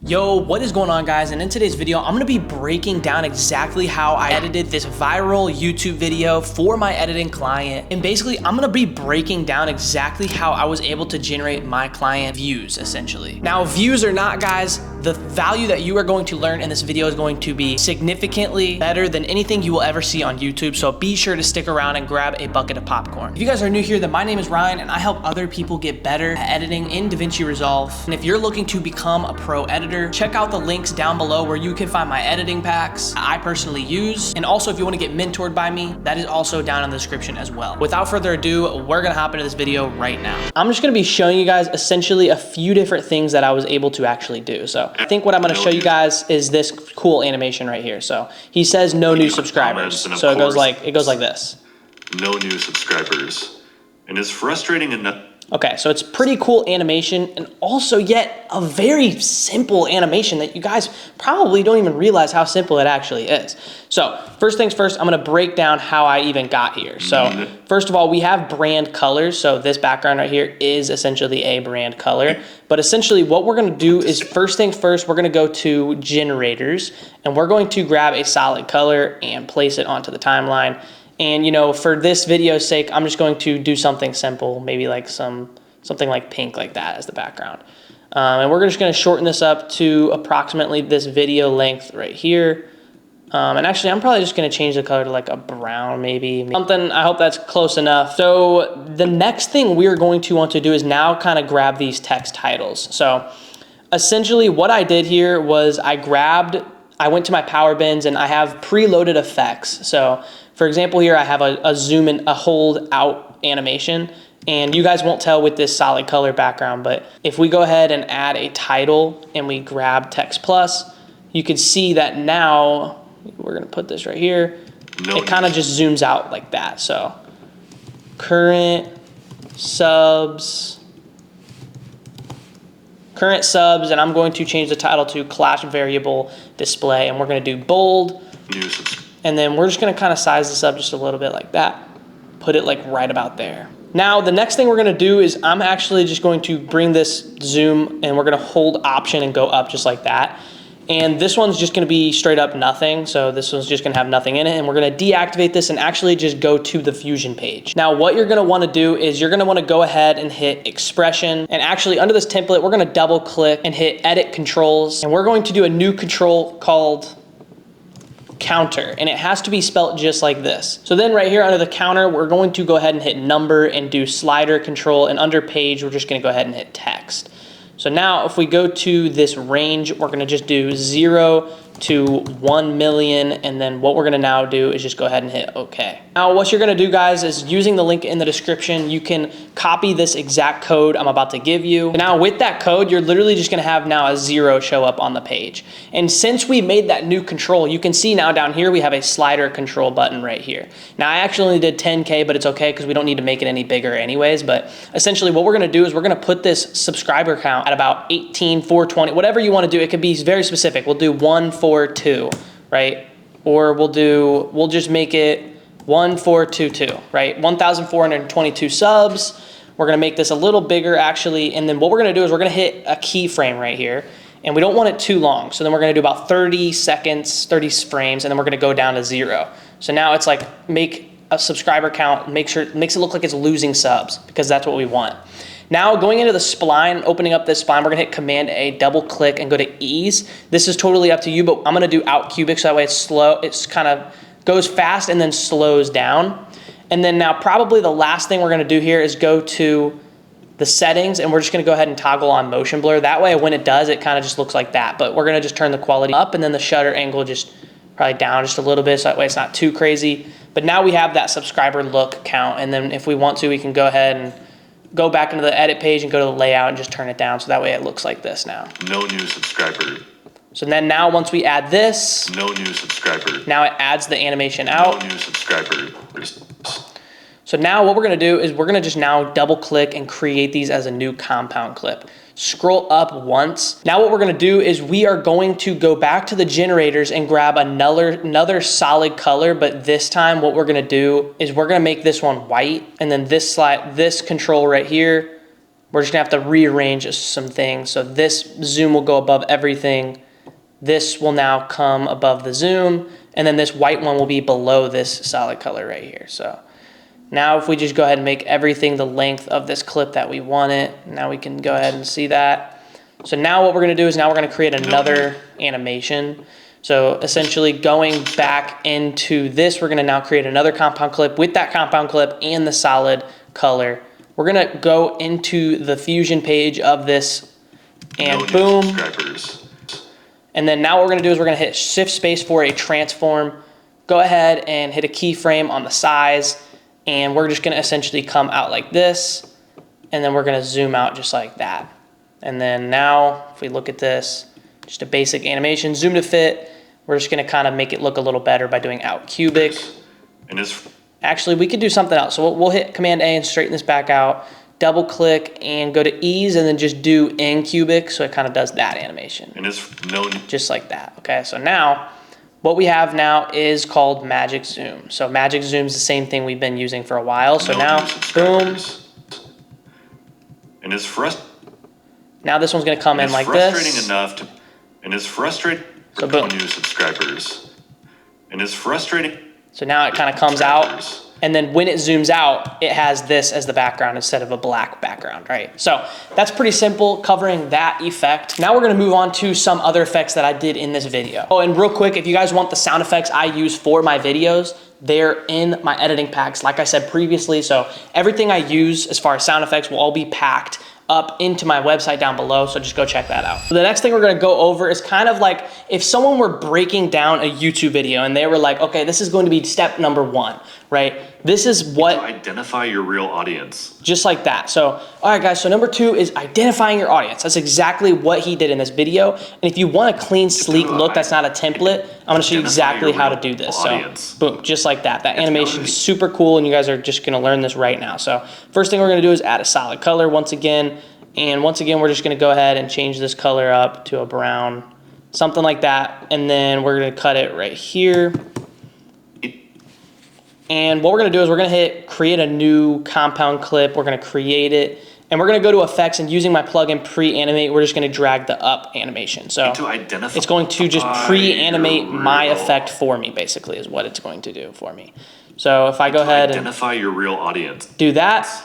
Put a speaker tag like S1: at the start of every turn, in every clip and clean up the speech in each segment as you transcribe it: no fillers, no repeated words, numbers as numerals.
S1: Yo, what is going on, guys? And in today's video, I'm gonna be breaking down exactly how I edited this viral YouTube video for my editing client. And basically, I'm gonna be breaking down exactly how I was able to generate my client views, essentially. Now, views or not, guys, the value that you are going to learn in this video is going to be significantly better than anything you will ever see on YouTube. So be sure to stick around and grab a bucket of popcorn. If you guys are new here, then my name is Ryan and I help other people get better at editing in DaVinci Resolve. And if you're looking to become a pro editor, check out the links down below where you can find my editing packs I personally use. And also, if you want to get mentored by me, that is also down in the description as well. Without further ado, we're gonna hop into this video right now. I'm just gonna be showing you guys essentially a few different things that I was able to actually do. So I think what I'm gonna show you guys is this cool animation right here. So he says no new subscribers. So it goes like this.
S2: No new subscribers. And it's frustrating enough.
S1: Okay, so it's pretty cool animation and also yet a very simple animation that you guys probably don't even realize how simple it actually is. So first things first, I'm gonna break down how I even got here. So first of all, we have brand colors. So this background right here is essentially a brand color. But essentially what we're gonna do is first things first, we're gonna go to generators and we're going to grab a solid color and place it onto the timeline. And you know, for this video's sake, I'm just going to do something simple, maybe like something like pink like that as the background. And we're just gonna shorten this up to approximately this video length right here. And actually, I'm probably just gonna change the color to like a brown, maybe something. I hope that's close enough. So the next thing we are going to want to do is now kind of grab these text titles. So essentially what I did here was I went to my power bins and I have preloaded effects. So for example, here I have a zoom in, a hold out animation, and you guys won't tell with this solid color background, but if we go ahead and add a title and we grab text plus, you can see that now, we're gonna put this right here, it kind of just zooms out like that. So current subs, and I'm going to change the title to class variable display, and we're gonna do bold. And then we're just gonna kind of size this up just a little bit like that. Put it like right about there. Now, the next thing we're gonna do is I'm actually just going to bring this zoom and we're gonna hold option and go up just like that. And this one's just gonna be straight up nothing. So this one's just gonna have nothing in it. And we're gonna deactivate this and actually just go to the Fusion page. Now, what you're gonna wanna do is you're gonna wanna go ahead and hit expression. And actually under this template, we're gonna double click and hit edit controls. And we're going to do a new control called counter, and it has to be spelled just like this. So then right here under the counter, we're going to go ahead and hit number and do slider control, and under page, we're just gonna go ahead and hit text. So now if we go to this range, we're gonna just do 0 to 1 million, and then what we're gonna now do is just go ahead and hit OK. Now what you're gonna do, guys, is using the link in the description, you can copy this exact code I'm about to give you. And now with that code, you're literally just gonna have now a 0 show up on the page. And since we made that new control, you can see now down here, we have a slider control button right here. Now I actually only did 10K, but it's okay because we don't need to make it any bigger anyways. But essentially what we're gonna do is we're gonna put this subscriber count at about 18,420, whatever you wanna do. It could be very specific. We'll do 142, right? Or we'll just make it 1422, right? 1,422 subs. We're gonna make this a little bigger actually. And then what we're gonna do is we're gonna hit a keyframe right here, and we don't want it too long. So then we're gonna do about 30 seconds, 30 frames, and then we're gonna go down to 0. So now it's like make a subscriber count, makes it look like it's losing subs because that's what we want. Now going into the spline, opening up this spline, we're gonna hit Command A, double click and go to ease. This is totally up to you, but I'm gonna do out cubic so that way it's slow, it's kind of goes fast and then slows down. And then now probably the last thing we're gonna do here is go to the settings and we're just gonna go ahead and toggle on motion blur. That way when it does, it kind of just looks like that, but we're gonna just turn the quality up and then the shutter angle just probably down just a little bit so that way it's not too crazy. But now we have that subscriber look count, and then if we want to, we can go ahead and go back into the edit page and go to the layout and just turn it down so that way it looks like this now.
S2: No new subscriber.
S1: So then now once we add this,
S2: no new subscriber.
S1: Now it adds the animation out.
S2: No new subscriber.
S1: So now what we're gonna do is we're gonna just now double click and create these as a new compound clip. Scroll up once. Now what we're gonna do is we are going to go back to the generators and grab another solid color, but this time what we're gonna do is we're gonna make this one white, and then this control right here, we're just gonna have to rearrange some things. So this zoom will go above everything. This will now come above the zoom, and then this white one will be below this solid color right here. So now if we just go ahead and make everything the length of this clip that we want it, now we can go ahead and see that. So now what we're gonna do is now we're gonna create another animation. So essentially going back into this, we're gonna now create another compound clip with that compound clip and the solid color. We're gonna go into the Fusion page of this and boom. And then now what we're gonna do is we're gonna hit Shift Space for a transform. Go ahead and hit a keyframe on the size, and we're just gonna essentially come out like this, and then we're gonna zoom out just like that. And then now, if we look at this, just a basic animation, zoom to fit, we're just gonna kind of make it look a little better by doing out cubic. Actually, we could do something else. So we'll hit Command A and straighten this back out, double click and go to ease and then just do in cubic, so it kind of does that animation. Just like that, okay? So now, what we have now is called Magic Zoom. So Magic Zoom is the same thing we've been using for a while. So now, boom.
S2: And
S1: now this one's gonna come in like this.
S2: It's frustrating
S1: so boom.
S2: New subscribers. And it's frustrating.
S1: So now it kind of comes out. And then when it zooms out, it has this as the background instead of a black background, right? So that's pretty simple, covering that effect. Now we're gonna move on to some other effects that I did in this video. Oh, and real quick, if you guys want the sound effects I use for my videos, they're in my editing packs, like I said previously. So everything I use as far as sound effects will all be packed up into my website down below, so just go check that out. So the next thing we're gonna go over is kind of like if someone were breaking down a YouTube video and they were like, okay, this is going to be step number 1, right? This is what...
S2: To identify your real audience.
S1: Just like that. So, all right guys, so number 2 is identifying your audience. That's exactly what he did in this video. And if you want a clean, sleek look that's not a template, I'm gonna show you exactly how to do this. So, boom, just like that. That animation is super cool and you guys are just gonna learn this right now. So, first thing we're gonna do is add a solid color once again. And once again, we're just gonna go ahead and change this color up to a brown, something like that. And then we're gonna cut it right here. And what we're gonna do is we're gonna hit create a new compound clip. We're gonna create it. And we're gonna go to effects and using my plugin pre-animate, we're just gonna drag the up animation. So it's going to just pre-animate my effect for me, basically, is what it's going to do for me. So if I go ahead and
S2: identify your real audience,
S1: do that.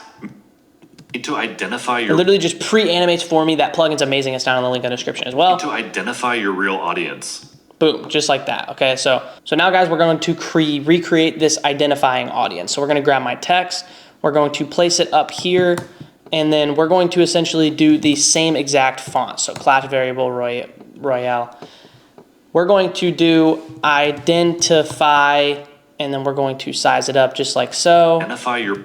S2: To identify
S1: it literally just pre-animates for me. That plugin's amazing. It's down in the link in the description as well.
S2: To identify your real audience.
S1: Boom, just like that, okay? So now guys, we're going to recreate this identifying audience. So we're gonna grab my text, we're going to place it up here, and then we're going to essentially do the same exact font. So class variable Royale. We're going to do identify, and then we're going to size it up just like so.
S2: Identify your...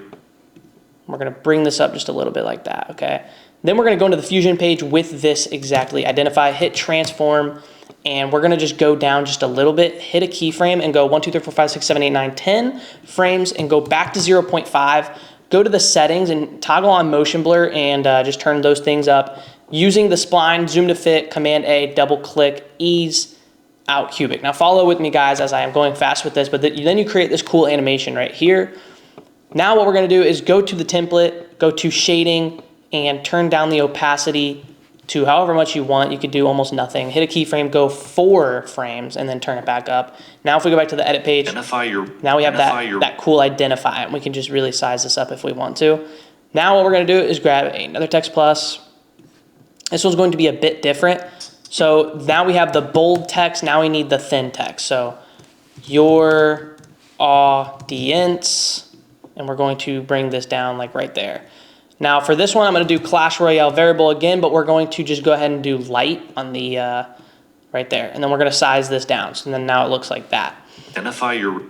S1: We're gonna bring this up just a little bit like that, okay? Then we're gonna go into the Fusion page with this exactly. Identify, hit transform, and we're gonna just go down just a little bit, hit a keyframe and go 1, 2, 3, 4, 5, 6, 7, 8, 9, 10 frames and go back to 0.5. Go to the settings and toggle on motion blur and just turn those things up. Using the spline, zoom to fit, Command A, double click, ease, out cubic. Now follow with me guys as I am going fast with this, but then you create this cool animation right here. Now what we're gonna do is go to the template, go to shading, and turn down the opacity to however much you want. You could do almost nothing. Hit a keyframe, go 4 frames, and then turn it back up. Now if we go back to the edit page, now we have that cool identify, and we can just really size this up if we want to. Now what we're gonna do is grab another text plus. This one's going to be a bit different. So now we have the bold text, now we need the thin text. So your audience, and we're going to bring this down like right there. Now for this one, I'm gonna do Clash Royale variable again, but we're going to just go ahead and do light on the, right there. And then we're gonna size this down. So then now it looks like that.
S2: Identify your...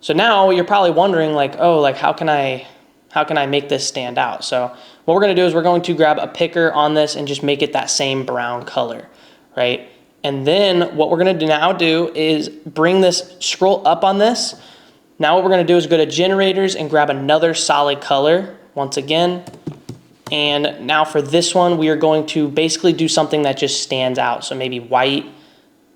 S1: So now you're probably wondering like, oh, like how can I make this stand out? So what we're gonna do is we're going to grab a picker on this and just make it that same brown color, right? And then what we're gonna now do is bring this, scroll up on this. Now what we're gonna do is go to generators and grab another solid color once again. And now for this one, we are going to basically do something that just stands out. So maybe white,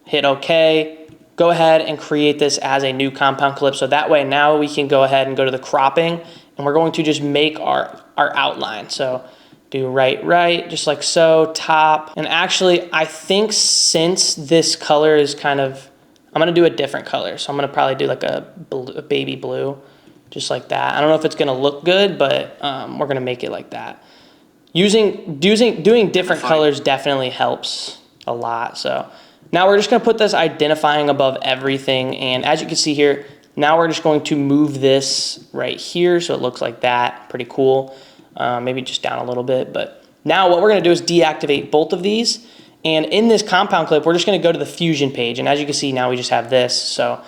S1: hit okay, go ahead and create this as a new compound clip. So that way now we can go ahead and go to the cropping and we're going to just make our outline. So do right, just like so, top. And actually, I think since this color is kind of, I'm gonna do a different color. So I'm gonna probably do like a baby blue, just like that. I don't know if it's gonna look good, but we're gonna make it like that. Doing different colors definitely helps a lot. So now we're just gonna put this identifying above everything. And as you can see here, now we're just going to move this right here so it looks like that. Pretty cool. Maybe just down a little bit. But now what we're gonna do is deactivate both of these. And in this compound clip, we're just gonna go to the Fusion page. And as you can see, now we just have this. So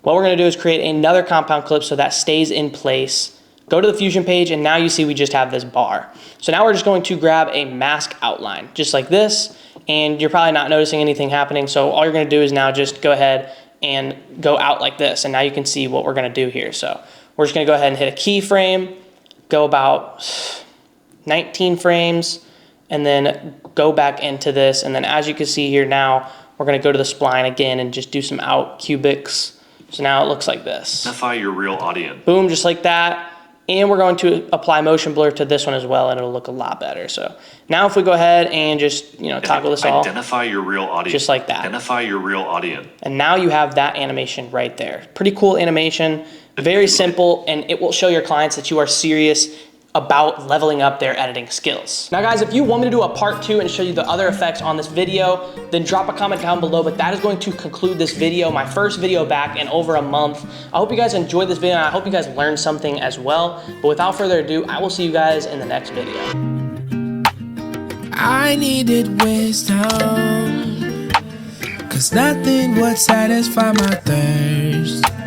S1: what we're gonna do is create another compound clip so that stays in place. Go to the Fusion page, and now you see we just have this bar. So now we're just going to grab a mask outline, just like this. And you're probably not noticing anything happening. So all you're gonna do is now just go ahead and go out like this. And now you can see what we're gonna do here. So we're just gonna go ahead and hit a keyframe, go about 19 frames, and then go back into this. And then as you can see here now, we're gonna go to the spline again and just do some out cubics. So now it looks like this.
S2: Identify your real audience.
S1: Boom, just like that. And we're going to apply motion blur to this one as well, and it'll look a lot better. So now if we go ahead and just, toggle this all.
S2: Identify your real audience.
S1: Just like that.
S2: Identify your real audience.
S1: And now you have that animation right there. Pretty cool animation, very simple, and it will show your clients that you are serious about leveling up their editing skills. Now guys, if you want me to do a part 2 and show you the other effects on this video, then drop a comment down below, but that is going to conclude this video, my first video back in over a month. I hope you guys enjoyed this video, and I hope you guys learned something as well. But without further ado, I will see you guys in the next video.
S3: I needed wisdom, 'cause nothing would satisfy my thirst.